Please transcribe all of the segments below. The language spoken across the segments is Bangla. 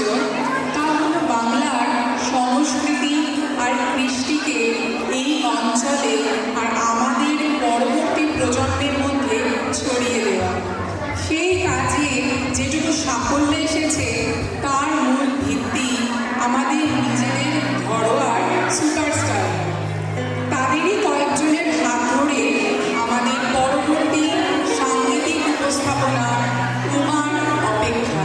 ছিল, তা হলো বাংলার সংস্কৃতি আর কৃষ্টিকে এই অঞ্চলে আর আমাদের পরবর্তী প্রজন্মের মধ্যে ছড়িয়ে দেওয়া। সেই কাজে যেটুকু সাফল্য এসেছে তার মূল ভিত্তি আমাদের নিজেদের ঘরোয়ার সুপারস্টার। তাদেরই কয়েকজনের হাত ধরে আমাদের পরবর্তী সাংগীতিক উপস্থাপনা উমার অপেক্ষা।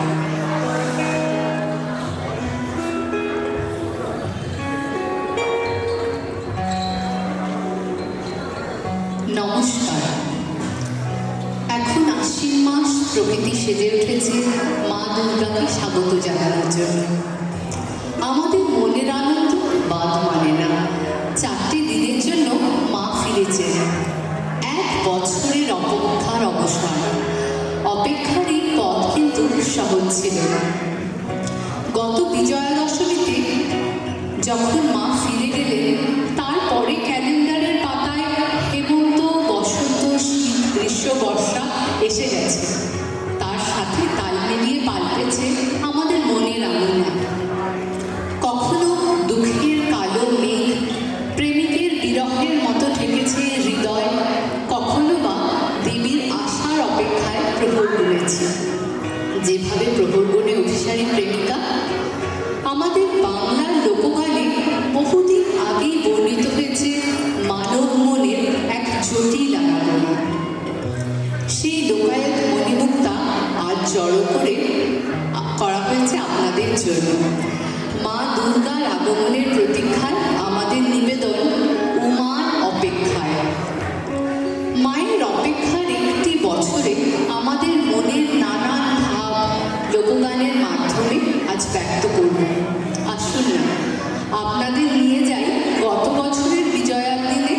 নমস্কার। এখন আশ্বিন মাস, প্রকৃতি সেজে উঠেছে মা দুর্গাকে স্বাগত জানানোর জন্য। আমাদের মনের আনন্দ বাদ মানে না। 4টে দিনের জন্য মা ফিরেছেন। 1 বছরের অপেক্ষার অবসান। অপেক্ষার এই পথ কিন্তু সহজ ছিল না। গত বিজয়া দশমীতে যখন মা ফিরে গেলেন, তারপরে ক্যালেন্ডারের পাতায় হেমন্ত, বসন্ত, শীত, গ্রীষ্ম, বর্ষা এসে গেছে। তার সাথে তাল মিলিয়ে পাল্টেছে আমাদের মনের আনন্দ। কখনো দুঃখের কালো মেঘ প্রেমিকের বিরহের মতো ঠেকেছে হৃদয়, কখনো বা দেবীর আশার অপেক্ষায় প্রহর গুনেছে। যেভাবে প্রহর গুনে অভিসারী প্রেমিকা, আমাদের বাংলার লোকগানে বহুদিন আগেই বর্ণিত হয়েছে মানব মনের এক জটিল আনাগোনা। সেই লোকায়ত মণিমুক্তা আজ জড়ো করে করা হয়েছে আপনাদের জন্য। মা দুর্গার আগমনের প্রতীক্ষায় আমাদের নিবেদন উমার অপেক্ষায়। মায়ের অপেক্ষার একটি বছরে আমাদের মনের নানান ভাব লোকগানের মাধ্যমে আজ ব্যক্ত করব। আসুন না, আপনাদের নিয়ে যাই গত বছরের বিজয়ার দিনে।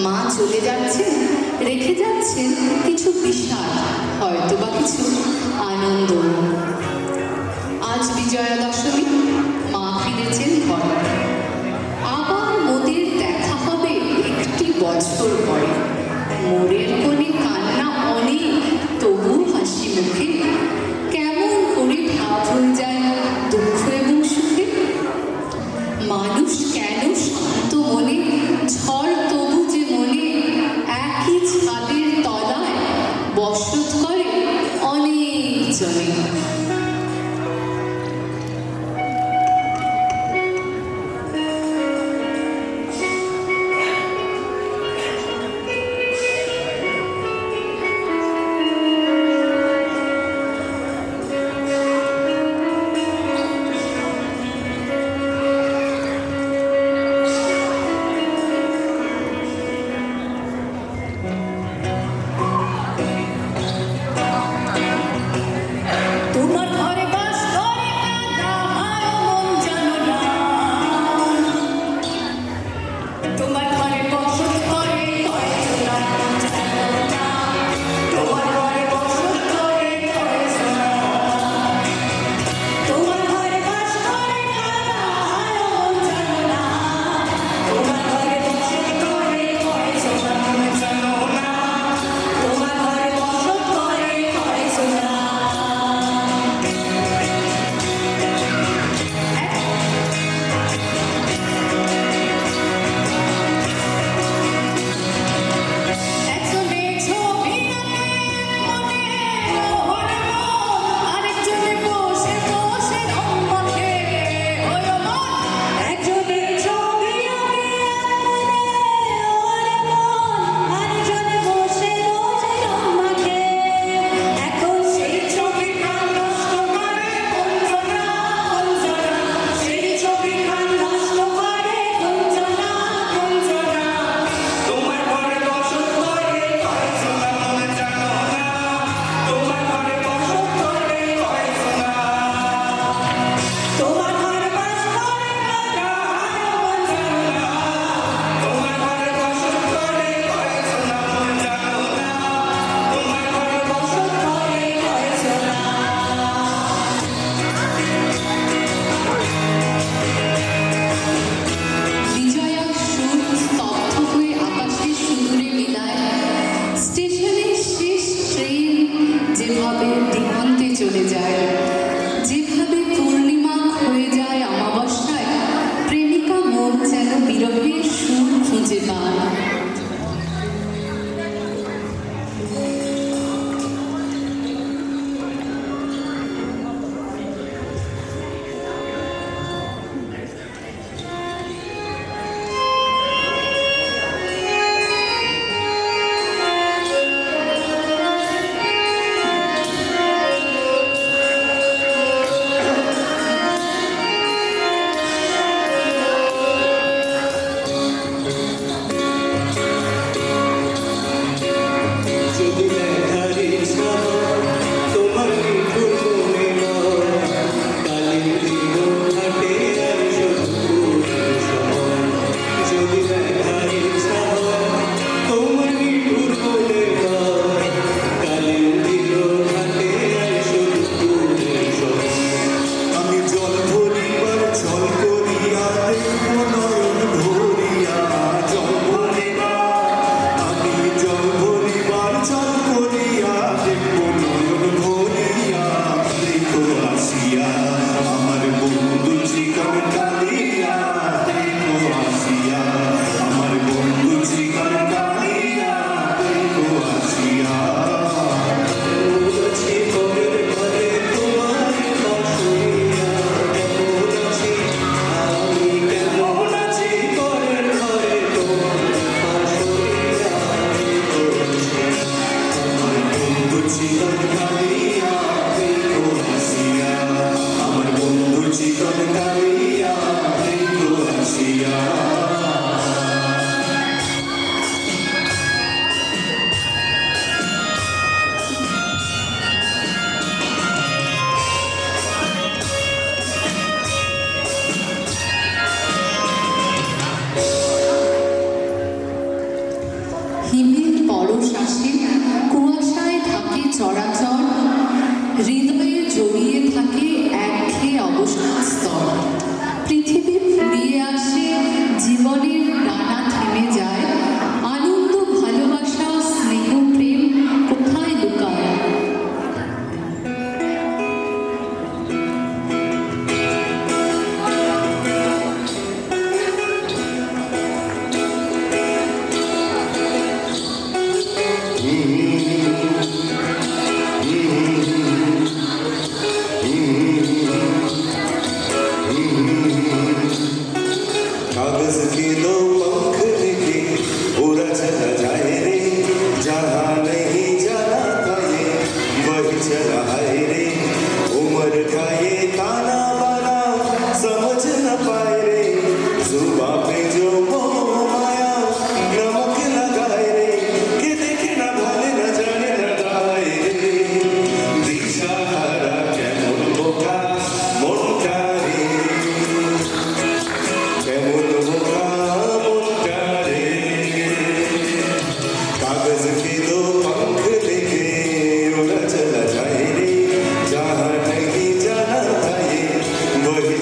মা চলে যাচ্ছেন, রেখে যাচ্ছেন কিছু বিষাদ, হয়তো বা কিছু আনন্দ। আজ বিজয়া দশমী, মা ফিরেছেন ঘরে। আবার মোদের দেখা হবে একটি বছর পরে। মোরের কোণে কান্না অনেক, তবু হাসি মুখে। কেমন করে ভাব হয়ে যায় দুঃখ এবং সুখে। মানুষ কেন শান্ত মনে, ঝড় তবু যে মনে, একই ছাদের তলায় বসত করে অনেক জনে।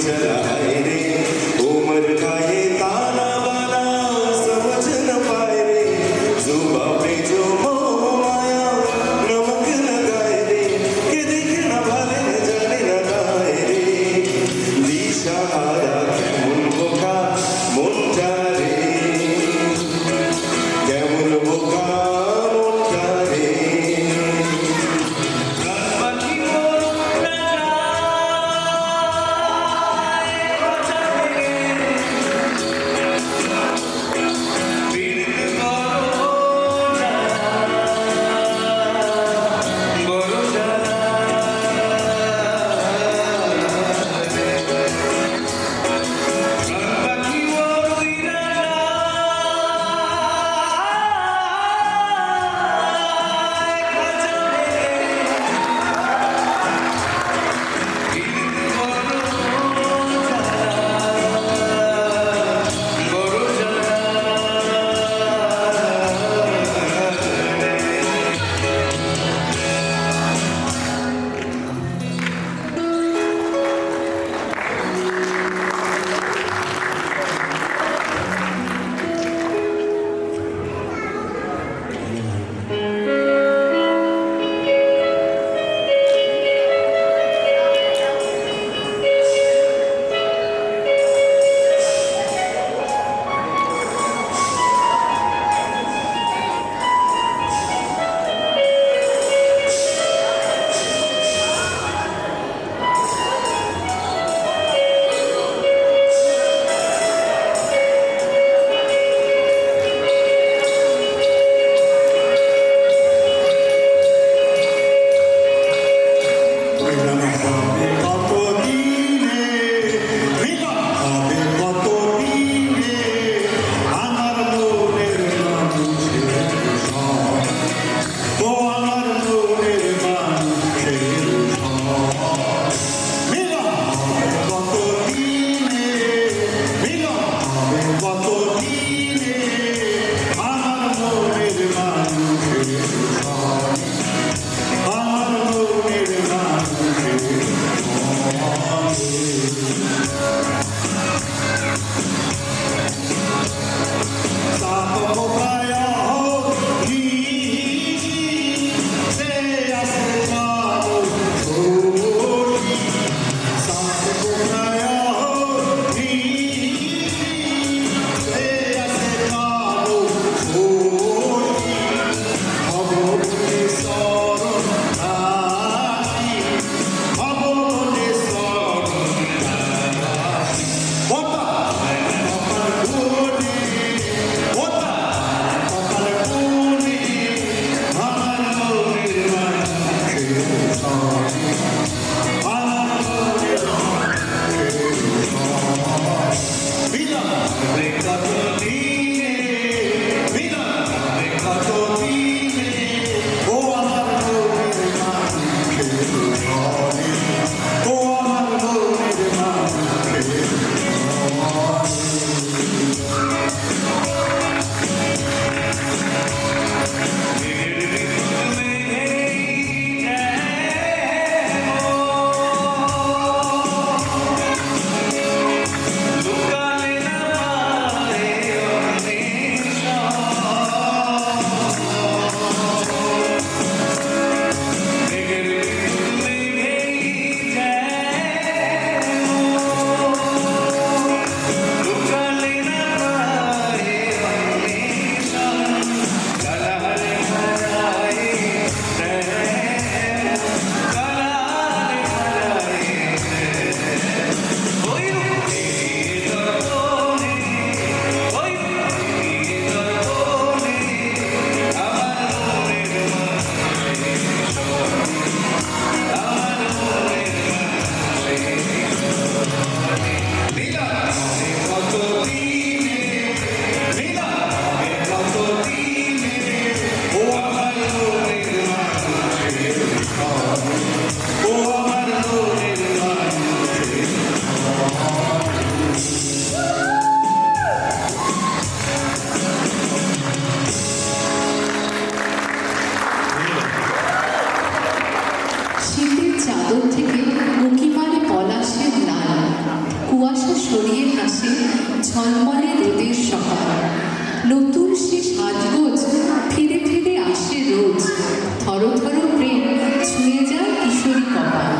चला है रे उम्र का ये ताना बाना समझ न पाए रे जुबा पे जो मोह आया नमक लगाए रे कि देखना भाले न जाने न गाए रे दिशाहारा কেমন বোকা মনটা রে কেমন বোকা মনটা রে পাখি মনটা যায় কুয়াশা সরিয়ে হাসে ঝলমলে রোদের সকাল। নতুন সে সাজগোজ ফিরে ফিরে আসে রোজ, থর থর প্রেম ছুঁয়ে যায় কিশোরী কপাল।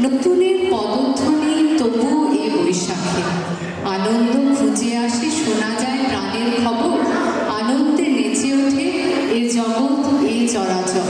নতুনের পদধ্বনি তবু এ বৈশাখে আনন্দ খুঁজে আসে, শোনা যায় প্রাণের খবর, আনন্দে নেচে ওঠে এ জগৎ এ চরাচর।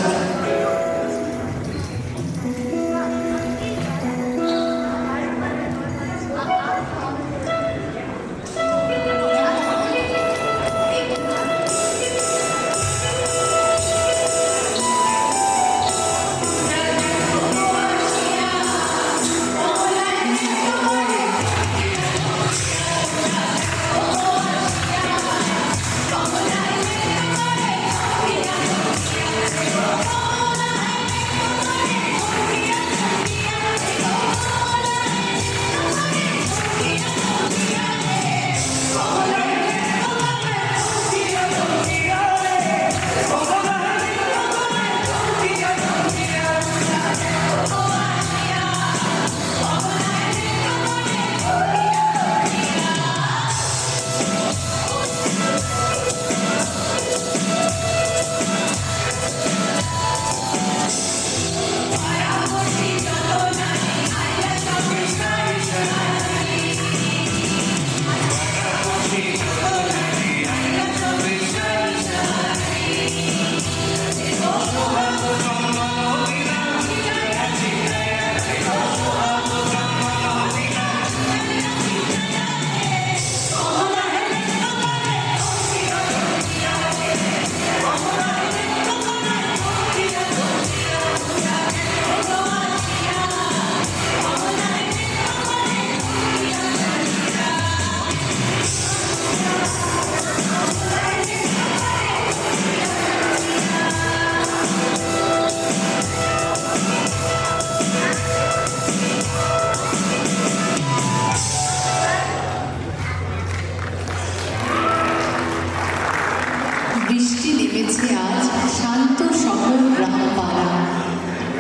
বৃষ্টি নেমেছে আজ, শান্ত শহর গ্রাম পাড়া,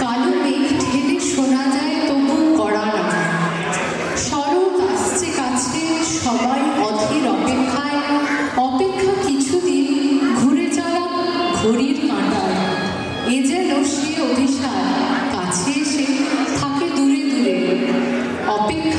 কালো মেঘ ঠেলে শোনা যায় তবু কড়া নাড়া। শরৎ আসছে কাছে, সবাই অধীর অপেক্ষায়, অপেক্ষা কিছুদিন ঘুরে যাওয়া ঘড়ির কাঁটায়। এ যেন সে অভিশাপ, কাছে এসে থাকে দূরে দূরে, অপেক্ষা